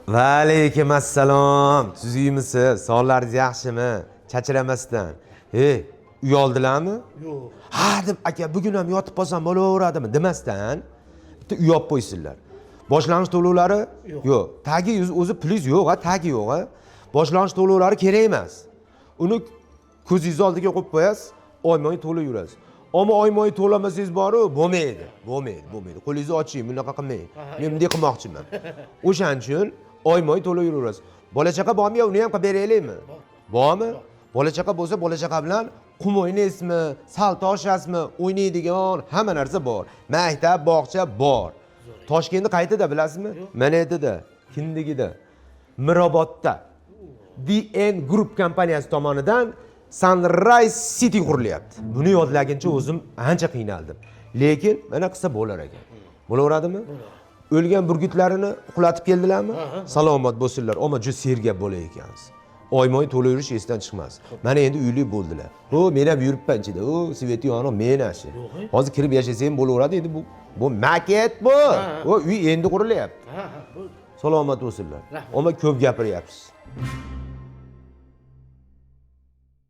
Va alaykum assalom. Siz uymisiz? Sonlaringiz yaxshimi? Chachiramasdan. Hey, uy oldilarmi? Yo'q. Ha, deb aka, bugun ham yotib qolsam bo'laveradimi demasdan bitta uy olib qo'ysinlar. Boshlanish to'lovlari yo'q. Tagi o'zi plyus yo'q, ha, tagi yo'q, ha. Boshlanish to'lovlari kerak emas. Uni ko'zingiz oldiga qo'yib qo'yasiz, oyma-oy to'lab yurasiz. Ammo oyma-oy to'lamasangiz boru, bo'lmaydi. Qo'lingizni oching, bunaqa qilmang. Men bunday qilmoqchiman. O'shaning uchun oyma-oy to'lab yuraverasiz. Bola chaqa bormi, uni ham qilib beraylikmi? Bormi? Bola chaqa bo'lsa, bola chaqa bilan qum o'ynaysizmi, sal toshasizmi, o'ynaydigan hamma narsa bor. Maktab, bog'cha bor. Toshkentni qayerda bilasizmi? Mana yerda, Kindigida, Mirobodda. DN Group kompaniyasi tomonidan Sunrise City qurilyapti. Buni yodlaguncha o'zim ancha qiynaldim. Lekin mana qilsa bo'lar ekan. Bo'laveradimi? O'lgan burgutlarini uxlatib keldilarmi? Salomat bo'lsinlar. Ammo juda sergap bo'lar ekansiz. Oymoy to'la yurish esdan chiqmas. Mana endi uyli bo'ldilar. Men ham yuribman ichida. Sveti yonib menashi. Hozir kirib yashasam bo'laveradi endi bu maket bu. Uy endi qurilyapti. Salomat bo'lsinlar. Ammo ko'p gapiryapsiz.